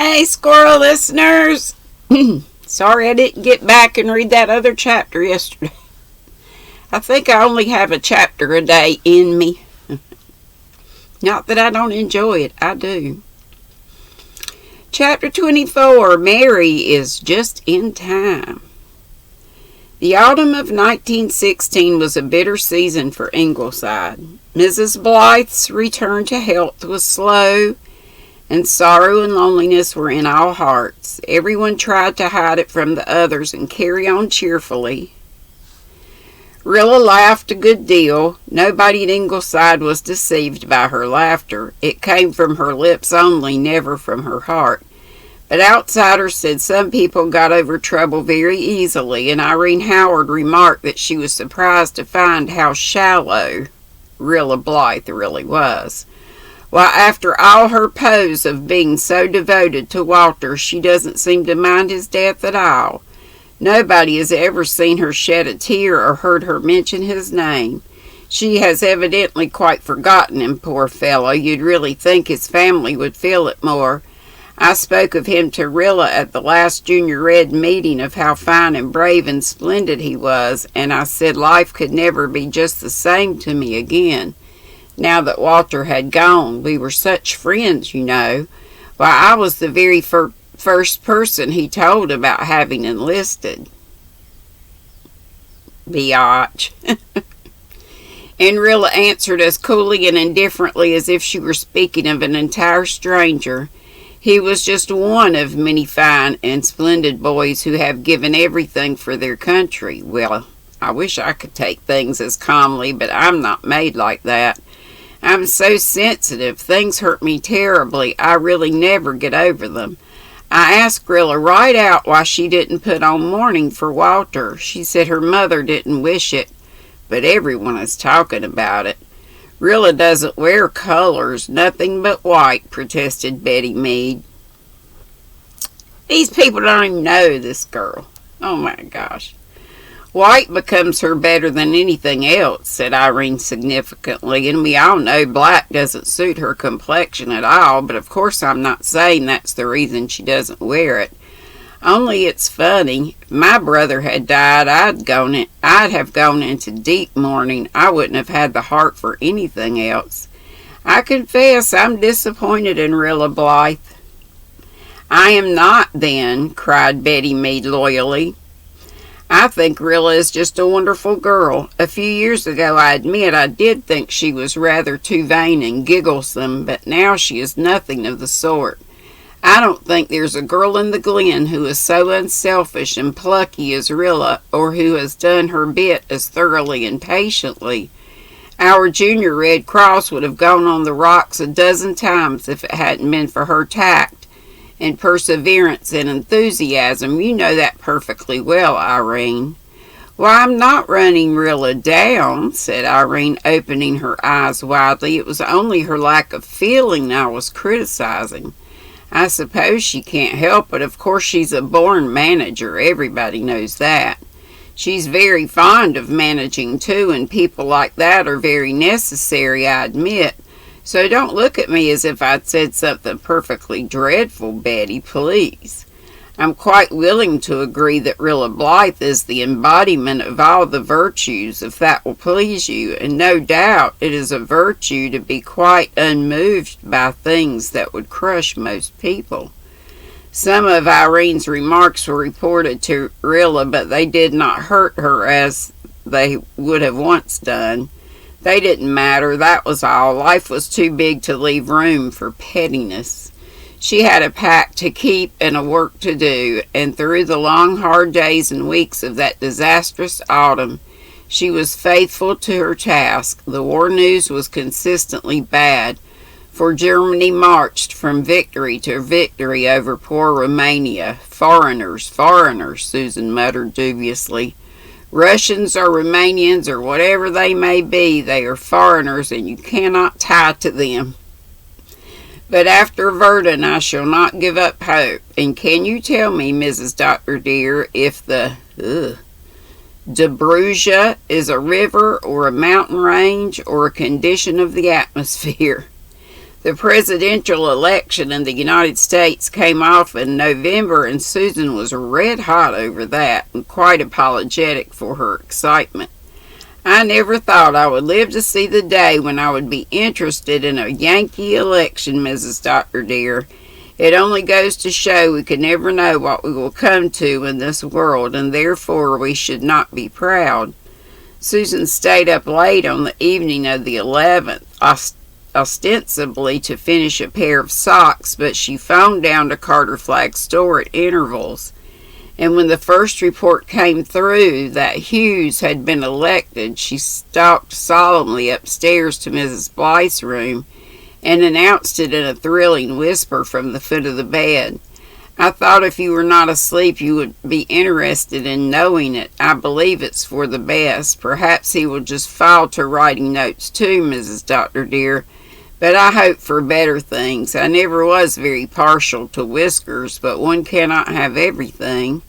Hey, squirrel listeners! Sorry I didn't get back and read that other chapter yesterday. I think I only have a chapter a day in me. Not that I don't enjoy it, I do. Chapter 24, Mary is just in time. The autumn of 1916 was a bitter season for Ingleside. Mrs. Blythe's return to health was slow, and sorrow and loneliness were in all hearts. Everyone tried to hide it from the others and carry on cheerfully. Rilla laughed a good deal. Nobody at Ingleside was deceived by her laughter. It came from her lips only, never from her heart. But outsiders said some people got over trouble very easily, and Irene Howard remarked that she was surprised to find how shallow Rilla Blythe really was. Why, after all her pose of being so devoted to Walter, she doesn't seem to mind his death at all. Nobody has ever seen her shed a tear or heard her mention his name. She has evidently quite forgotten him, poor fellow. You'd really think his family would feel it more. I spoke of him to Rilla at the last Junior Red meeting of how fine and brave and splendid he was, and I said life could never be just the same to me again. Now that Walter had gone, we were such friends, you know. Why, I was the very first person he told about having enlisted. Biatch. And Rilla answered as coolly and indifferently as if she were speaking of an entire stranger. He was just one of many fine and splendid boys who have given everything for their country. Well, I wish I could take things as calmly, but I'm not made like that. I'm so sensitive. Things hurt me terribly. I really never get over them. I asked Rilla right out why she didn't put on mourning for Walter. She said her mother didn't wish it, but everyone is talking about it. Rilla doesn't wear colors, nothing but white, protested Betty Mead. These people don't even know this girl. Oh my gosh. White becomes her better than anything else, said Irene significantly, and we all know black doesn't suit her complexion at all, but of course I'm not saying that's the reason she doesn't wear it. Only it's funny. If my brother had died, I'd have gone into deep mourning. I wouldn't have had the heart for anything else. I confess I'm disappointed in Rilla Blythe. I am not, then, cried Betty Mead loyally. I think Rilla is just a wonderful girl. A few years ago, I admit, I did think she was rather too vain and gigglesome, but now she is nothing of the sort. I don't think there's a girl in the Glen who is so unselfish and plucky as Rilla, or who has done her bit as thoroughly and patiently. Our Junior Red Cross would have gone on the rocks a dozen times if it hadn't been for her tact and perseverance and enthusiasm. You know that perfectly well, Irene. Why, I'm not running Rilla down, said Irene, opening her eyes widely. It was only her lack of feeling I was criticizing. I suppose she can't help it. Of course she's a born manager. Everybody knows that. She's very fond of managing too, and people like that are very necessary, I admit. So don't look at me as if I'd said something perfectly dreadful, Betty, please. I'm quite willing to agree that Rilla Blythe is the embodiment of all the virtues, if that will please you, and no doubt it is a virtue to be quite unmoved by things that would crush most people. Some of Irene's remarks were reported to Rilla, but they did not hurt her as they would have once done. They didn't matter, that was all. Life was too big to leave room for pettiness. She had a pact to keep and a work to do, and through the long, hard days and weeks of that disastrous autumn, she was faithful to her task. The war news was consistently bad, for Germany marched from victory to victory over poor Romania. Foreigners, Susan muttered dubiously. Russians or Romanians or whatever they may be, they are foreigners and you cannot tie to them. But after Verdun I shall not give up hope. And can you tell me, Mrs. Dr. dear, if the Dobruja is a river or a mountain range or a condition of the atmosphere? The presidential election in the United States came off in November, and Susan was red hot over that and quite apologetic for her excitement. I never thought I would live to see the day when I would be interested in a Yankee election, Mrs. Dr. dear. It only goes to show we can never know what we will come to in this world, and therefore we should not be proud. Susan stayed up late on the evening of the 11th, ostensibly to finish a pair of socks, but she phoned down to Carter Flagg's store at intervals. And when the first report came through that Hughes had been elected, she stalked solemnly upstairs to Mrs. Blythe's room and announced it in a thrilling whisper from the foot of the bed. I thought if you were not asleep you would be interested in knowing it. I believe it's for the best. Perhaps he will just fall to writing notes too, Mrs. Dr. dear. But I hope for better things. I never was very partial to whiskers, but one cannot have everything.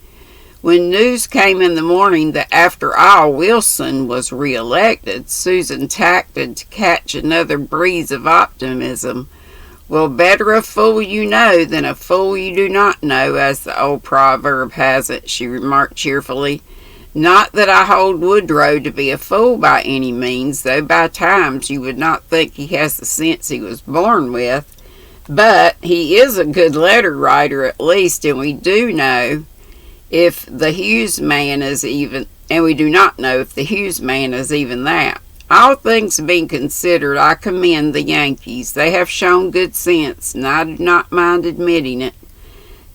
When news came in the morning that after all Wilson was re-elected, Susan tacted to catch another breeze of optimism. Well, better a fool you know than a fool you do not know, as the old proverb has it, she remarked cheerfully. Not that I hold Woodrow to be a fool by any means, though by times you would not think he has the sense he was born with. But he is a good letter writer at least, and we do not know if the Hughes man is even that. All things being considered, I commend the Yankees. They have shown good sense, and I do not mind admitting it.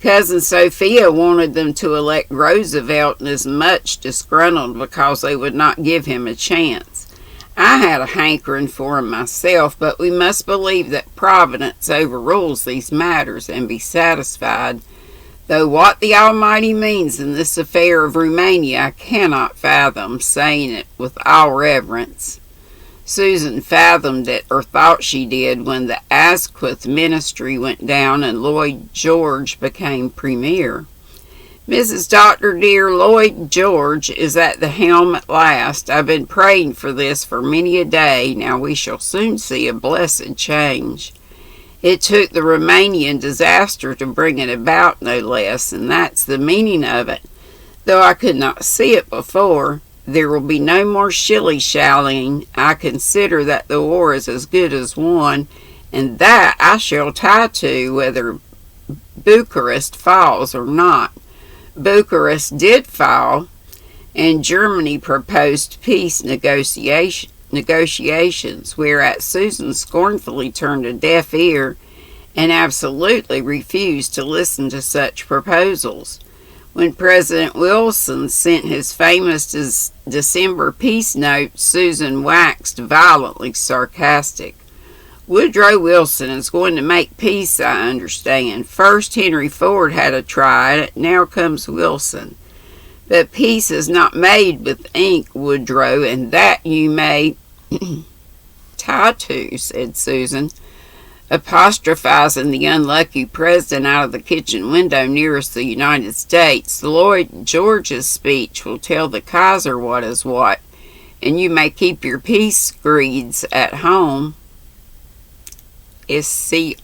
Cousin Sophia wanted them to elect Roosevelt and is much disgruntled because they would not give him a chance. I had a hankering for him myself, but we must believe that Providence overrules these matters and be satisfied. Though what the Almighty means in this affair of Rumania I cannot fathom, saying it with all reverence. Susan fathomed it, or thought she did, when the Asquith ministry went down and Lloyd George became premier. Mrs. Dr. dear, Lloyd George is at the helm at last. I've been praying for this for many a day. Now we shall soon see a blessed change. It took the Romanian disaster to bring it about, no less, and that's the meaning of it. Though I could not see it before, there will be no more shilly-shallying. I consider that the war is as good as won, and that I shall tie to, whether Bucharest falls or not. Bucharest did fall, and Germany proposed peace negotiations, whereat Susan scornfully turned a deaf ear and absolutely refused to listen to such proposals. When President Wilson sent his famous December peace note, Susan waxed violently sarcastic. Woodrow Wilson is going to make peace, I understand. First Henry Ford had a try at it, now comes Wilson. But peace is not made with ink, Woodrow, and that you may tie to, said Susan, apostrophizing the unlucky president out of the kitchen window nearest the United States. Lloyd George's speech will tell the Kaiser what is what, and you may keep your peace screeds at home, Screeds,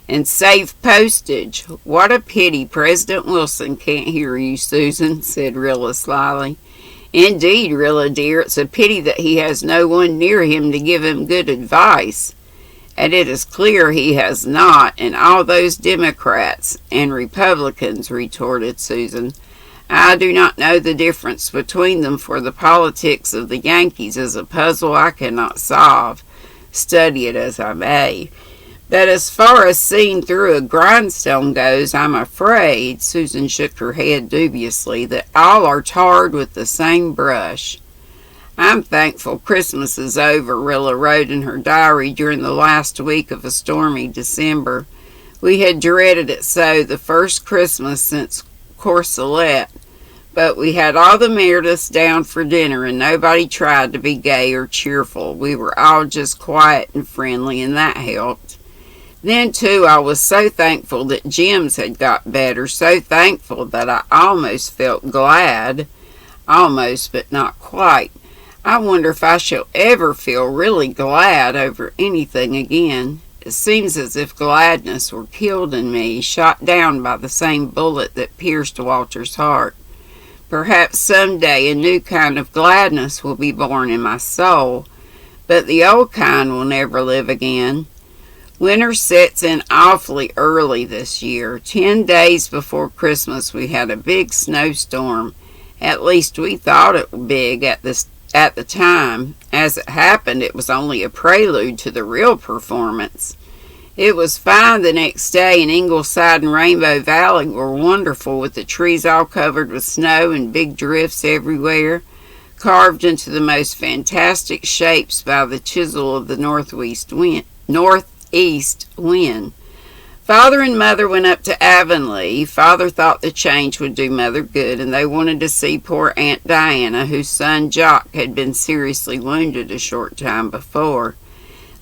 and save postage. What a pity President Wilson can't hear you, Susan, said Rilla slyly. Indeed, Rilla dear, it's a pity that he has no one near him to give him good advice. And it is clear he has not, and all those Democrats and Republicans, retorted Susan. I do not know the difference between them, for the politics of the Yankees is a puzzle I cannot solve, study it as I may. But as far as seeing through a grindstone goes, I'm afraid, Susan shook her head dubiously, that all are tarred with the same brush. I'm thankful Christmas is over, Rilla wrote in her diary during the last week of a stormy December. We had dreaded it so, the first Christmas since Courcelette. But we had all the Merediths down for dinner, and nobody tried to be gay or cheerful. We were all just quiet and friendly, and that helped. Then, too, I was so thankful that Jim's had got better, so thankful that I almost felt glad. Almost, but not quite. I wonder if I shall ever feel really glad over anything again. It seems as if gladness were killed in me, shot down by the same bullet that pierced Walter's heart. Perhaps some day a new kind of gladness will be born in my soul, but the old kind will never live again. Winter sets in awfully early this year. 10 days before Christmas we had a big snowstorm. At least we thought it was big at the time. As it happened, it was only a prelude to the real performance. It was fine the next day, and Ingleside and Rainbow Valley were wonderful, with the trees all covered with snow and big drifts everywhere, carved into the most fantastic shapes by the chisel of the northeast wind. Father and Mother went up to Avonlea. Father thought the change would do Mother good, and they wanted to see poor Aunt Diana, whose son Jock had been seriously wounded a short time before.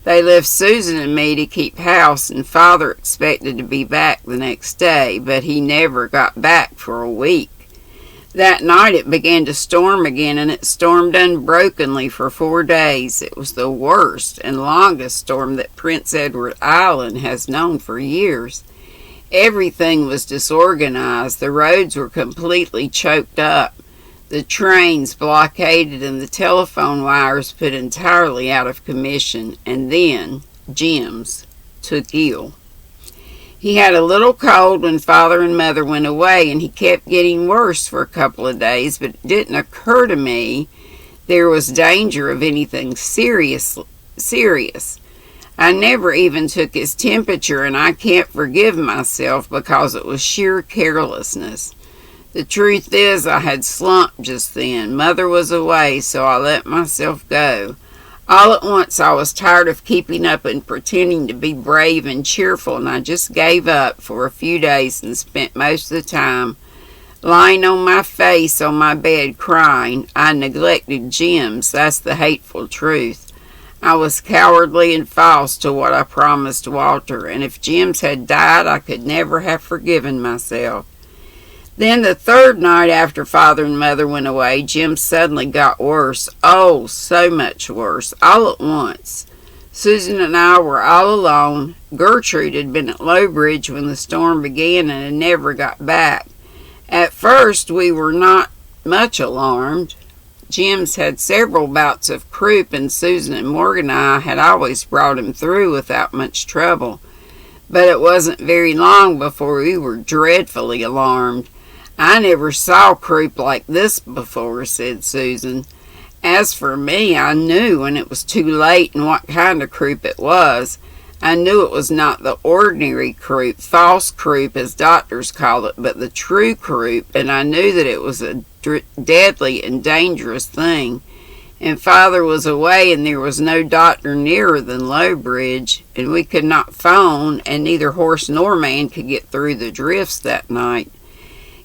They left Susan and me to keep house, and Father expected to be back the next day, but he never got back for a week. That night it began to storm again, and it stormed unbrokenly for 4 days. It was the worst and longest storm that Prince Edward Island has known for years. Everything was disorganized. The roads were completely choked up, the trains blockaded, and the telephone wires put entirely out of commission. And then Jims took ill. He had a little cold when Father and Mother went away, and he kept getting worse for a couple of days, but it didn't occur to me there was danger of anything serious. I never even took his temperature, and I can't forgive myself because it was sheer carelessness. The truth is, I had slumped just then. Mother was away, so I let myself go. All at once I was tired of keeping up and pretending to be brave and cheerful, and I just gave up for a few days and spent most of the time lying on my face on my bed crying. I neglected Jims, that's the hateful truth. I was cowardly and false to what I promised Walter, and if Jims had died I could never have forgiven myself. Then the third night after Father and Mother went away, Jim suddenly got worse. Oh, so much worse, all at once. Susan and I were all alone. Gertrude had been at Lowbridge when the storm began and had never got back. At first we were not much alarmed. Jim's had several bouts of croup, and Susan and Morgan and I had always brought him through without much trouble. But it wasn't very long before we were dreadfully alarmed. I never saw croup like this before, said Susan. As for me, I knew when it was too late and what kind of croup it was. I knew it was not the ordinary croup, false croup as doctors call it, but the true croup, and I knew that it was a deadly and dangerous thing. And Father was away, and there was no doctor nearer than Lowbridge, and we could not phone, and neither horse nor man could get through the drifts that night.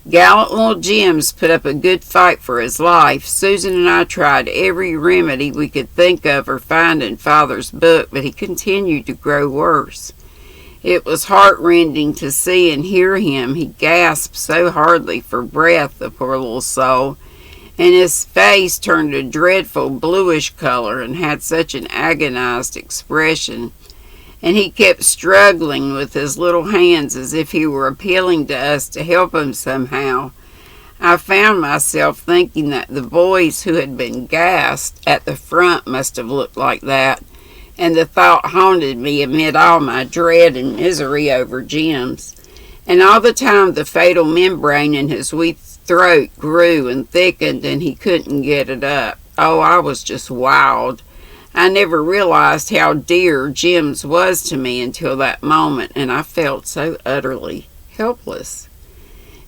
Gallant little Jims put up a good fight for his life. Susan and I tried every remedy we could think of or find in Father's book, but he continued to grow worse. It was heart-rending to see and hear him. He gasped so hardly for breath, the poor little soul, and his face turned a dreadful bluish color and had such an agonized expression. And he kept struggling with his little hands as if he were appealing to us to help him somehow. I found myself thinking that the boys who had been gassed at the front must have looked like that, and the thought haunted me amid all my dread and misery over Jims. And all the time the fatal membrane in his weak throat grew and thickened, and he couldn't get it up. Oh, I was just wild. I never realized how dear Jims was to me until that moment, and I felt so utterly helpless.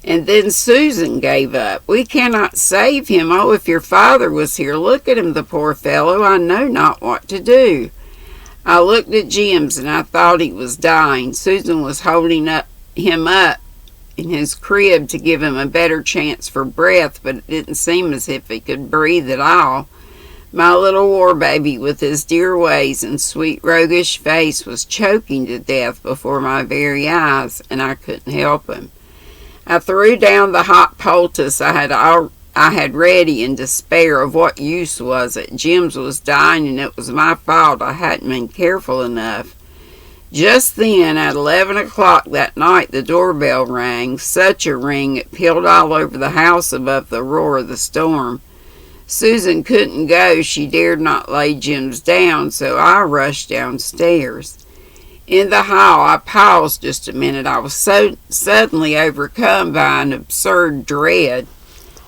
And then Susan gave up. We cannot save him. Oh, if your father was here, look at him, the poor fellow. I know not what to do. I looked at Jims, and I thought he was dying. Susan was holding him up in his crib to give him a better chance for breath, but it didn't seem as if he could breathe at all. My little war baby, with his dear ways and sweet roguish face, was choking to death before my very eyes, and I couldn't help him. I threw down the hot poultice I had I had ready in despair. Of what use was it? Jims was dying, and it was my fault I hadn't been careful enough. Just then, at 11 o'clock that night, the doorbell rang. Such a ring, it pealed all over the house above the roar of the storm. Susan couldn't go. She dared not lay Jims down, so I rushed downstairs. In the hall, I paused just a minute. I was so suddenly overcome by an absurd dread.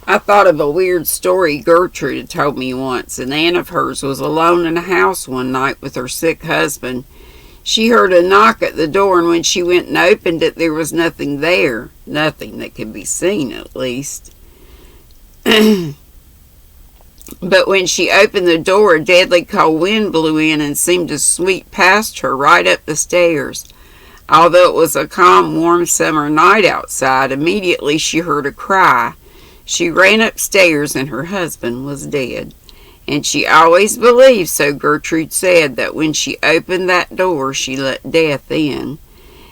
I thought of a weird story Gertrude had told me once. An aunt of hers was alone in a house one night with her sick husband. She heard a knock at the door, and when she went and opened it, there was nothing there. Nothing that could be seen, at least. But when she opened the door, a deadly cold wind blew in and seemed to sweep past her right up the stairs. Although it was a calm, warm summer night outside, immediately she heard a cry. She ran upstairs, and her husband was dead. And she always believed, so Gertrude said, that when she opened that door, she let death in.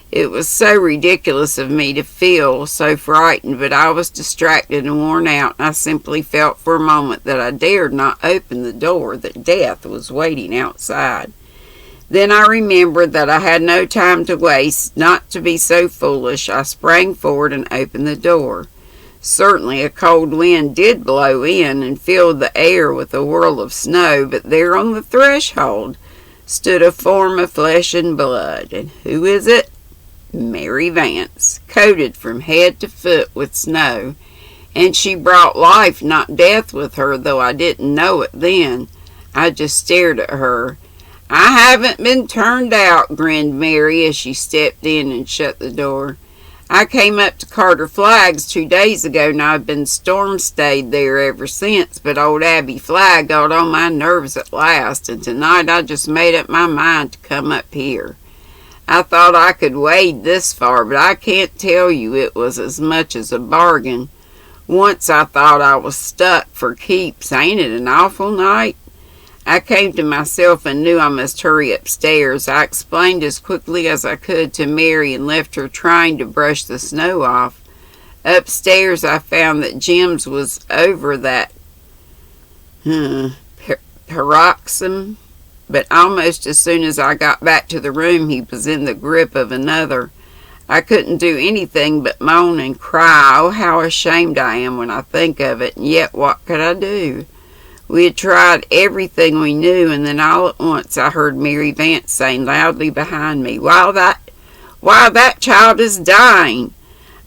It was so ridiculous of me to feel so frightened, but I was distracted and worn out, and I simply felt for a moment that I dared not open the door, that death was waiting outside. Then I remembered that I had no time to waste. Not to be so foolish, I sprang forward and opened the door. Certainly a cold wind did blow in and filled the air with a whirl of snow, but there on the threshold stood a form of flesh and blood. And who is it? Mary Vance, coated from head to foot with snow. And she brought life, not death, with her, though I didn't know it then. I just stared at her. "I haven't been turned out," grinned Mary as she stepped in and shut the door. "I came up to Carter Flagg's 2 days ago, and I've been storm-stayed there ever since, but old Abby Flagg got on my nerves at last, and tonight I just made up my mind to come up here. I thought I could wade this far, but I can't tell you it was as much as a bargain. Once I thought I was stuck for keeps. Ain't it an awful night?" I came to myself and knew I must hurry upstairs. I explained as quickly as I could to Mary and left her trying to brush the snow off. Upstairs I found that Jims was over that paroxysm, but almost as soon as I got back to the room he was in the grip of another. I couldn't do anything but moan and cry. Oh, how ashamed I am when I think of it, and yet what could I do? We had tried everything we knew, and then all at once I heard Mary Vance saying loudly behind me, Why, that child is dying."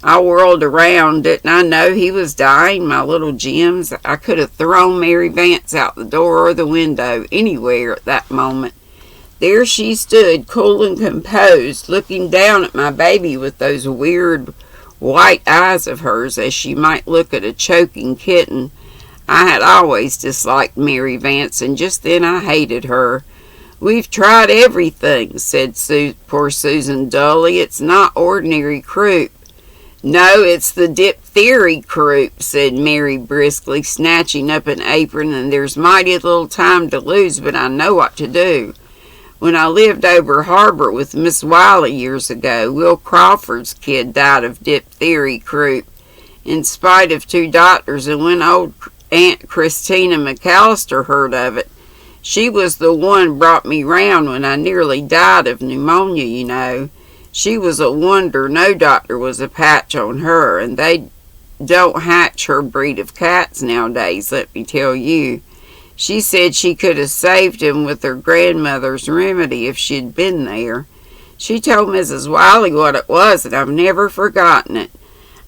I whirled around. Didn't I know he was dying, my little Jims? I could have thrown Mary Vance out the door or the window, anywhere at that moment. There she stood, cool and composed, looking down at my baby with those weird white eyes of hers, as she might look at a choking kitten. I had always disliked Mary Vance, and just then I hated her. "We've tried everything," said poor Susan dully. "It's not ordinary croup." "No, it's the diphthery croup," said Mary briskly, snatching up an apron, "and there's mighty little time to lose, but I know what to do. When I lived over harbor with Miss Wiley years ago, Will Crawford's kid died of diphthery croup, in spite of 2 doctors, and when old Aunt Christina McAllister heard of it, she was the one brought me round when I nearly died of pneumonia, you know. She was a wonder. No doctor was a patch on her, and they don't hatch her breed of cats nowadays, let me tell you. She said she could have saved him with her grandmother's remedy if she'd been there. She told Mrs. Wiley what it was, and I've never forgotten it.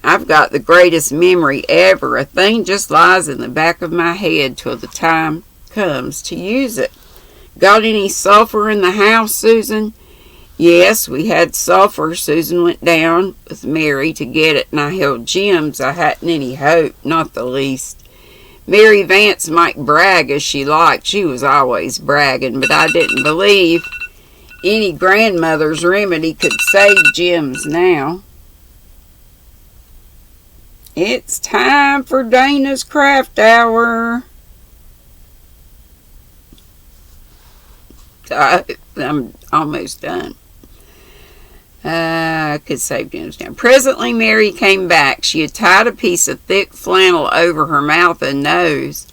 I've got the greatest memory ever. A thing just lies in the back of my head till the time comes to use it. Got any sulfur in the house, Susan?" "Yes, we had sulfur." Susan went down with Mary to get it, and I held Jims. I hadn't any hope, not the least. Mary Vance might brag as she liked. She was always bragging, but I didn't believe any grandmother's remedy could save Jims now. It's time for Dana's Craft Hour. I'm almost done. I could save Jim's down. Presently, Mary came back. She had tied a piece of thick flannel over her mouth and nose,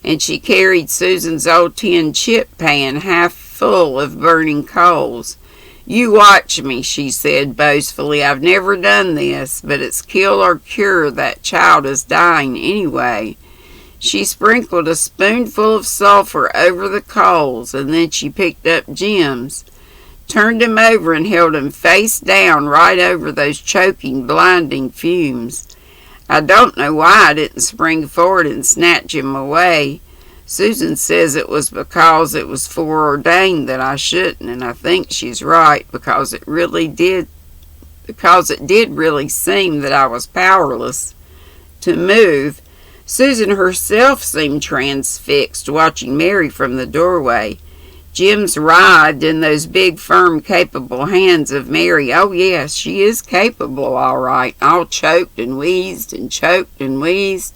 and she carried Susan's old tin chip pan half full of burning coals. "You watch me," she said boastfully. "I've never done this, but it's kill or cure. That child is dying anyway." She sprinkled a spoonful of sulphur over the coals, and then she picked up Jim's, turned him over, and held him face down right over those choking, blinding fumes. I don't know why I didn't spring forward and snatch him away. Susan says it was because it was foreordained that I shouldn't, and I think she's right, because it did really seem that I was powerless to move. Susan herself seemed transfixed, watching Mary from the doorway. Jim's writhed in those big, firm, capable hands of Mary. Oh, yes, she is capable, all right. All choked and wheezed and choked and wheezed.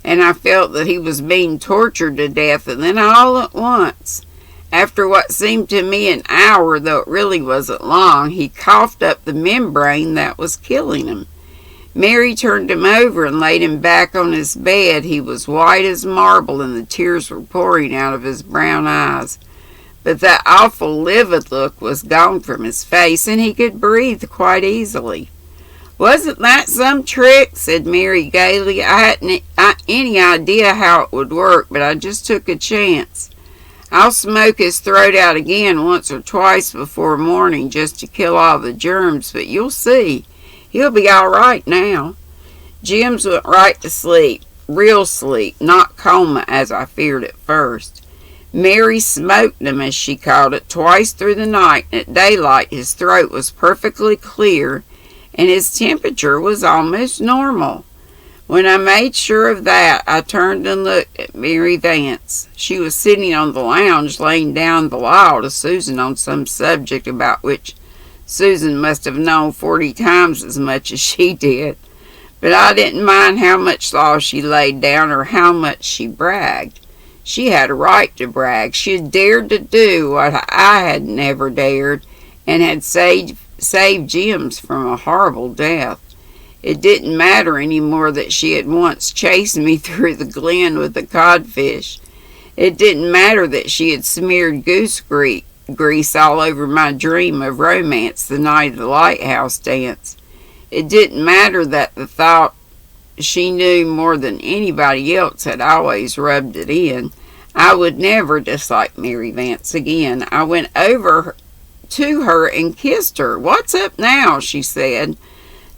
And I felt that he was being tortured to death, and then all at once, after what seemed to me an hour, though it really wasn't long, he coughed up the membrane that was killing him. Mary turned him over and laid him back on his bed. He was white as marble, and the tears were pouring out of his brown eyes. But that awful livid look was gone from his face, and he could breathe quite easily. "Wasn't that some trick?" said Mary gaily. "I hadn't any idea how it would work, but I just took a chance. I'll smoke his throat out again once or twice before morning just to kill all the germs, but you'll see. He'll be all right now." Jims went right to sleep, real sleep, not coma as I feared at first. Mary smoked him, as she called it, twice through the night, and at daylight his throat was perfectly clear, and his temperature was almost normal. When I made sure of that, I turned and looked at Mary Vance. She was sitting on the lounge, laying down the law to Susan on some subject about which Susan must have known 40 times as much as she did. But I didn't mind how much law she laid down or how much she bragged. She had a right to brag. She had dared to do what I had never dared, and had saved Jims from a horrible death. It didn't matter any more that she had once chased me through the glen with the codfish. It didn't matter that she had smeared goose grease all over my dream of romance the night of the lighthouse dance. It didn't matter that the thought she knew more than anybody else had always rubbed it in. I would never dislike Mary Vance again. I went over to her and kissed her. "What's up now?" she said.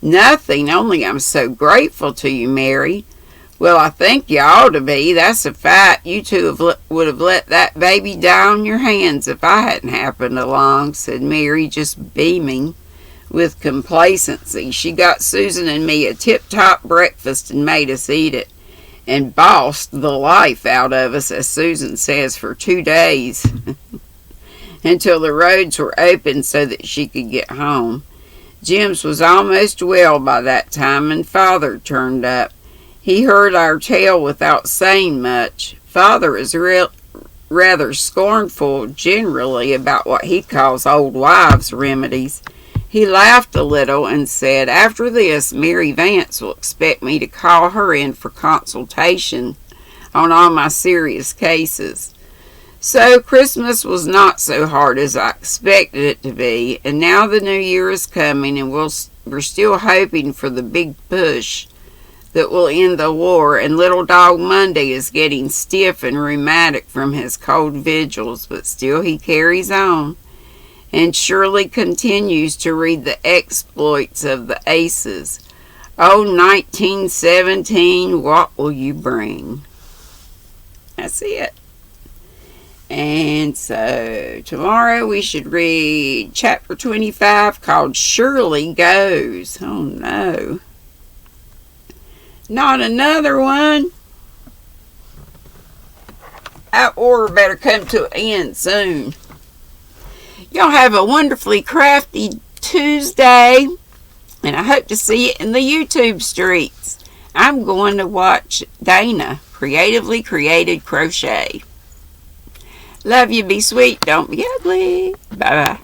"Nothing, only I'm so grateful to you, Mary." "Well, I think you ought to be. That's a fact. You two would have let that baby die on your hands if I hadn't happened along," said Mary, just beaming with complacency. She got Susan and me a tip-top breakfast and made us eat it, and bossed the life out of us, as Susan says, for 2 days, until the roads were open so that she could get home. Jims was almost well by that time, and Father turned up. He heard our tale without saying much. Father is rather scornful generally about what he calls old wives' remedies. He laughed a little and said, "After this, Mary Vance will expect me to call her in for consultation on all my serious cases." So Christmas was not so hard as I expected it to be, and now the new year is coming, and we're still hoping for the big push that will end the war, and Little Dog Monday is getting stiff and rheumatic from his cold vigils, but still he carries on, and surely continues to read the exploits of the aces. Oh, 1917, what will you bring? That's it. And so tomorrow we should read chapter 25 called Shirley Goes. Oh no. Not another one. That war better come to an end soon. Y'all have a wonderfully crafty Tuesday, and I hope to see you in the YouTube streets. I'm going to watch Dana Creatively Created Crochet. Love you, be sweet, don't be ugly. Bye-bye.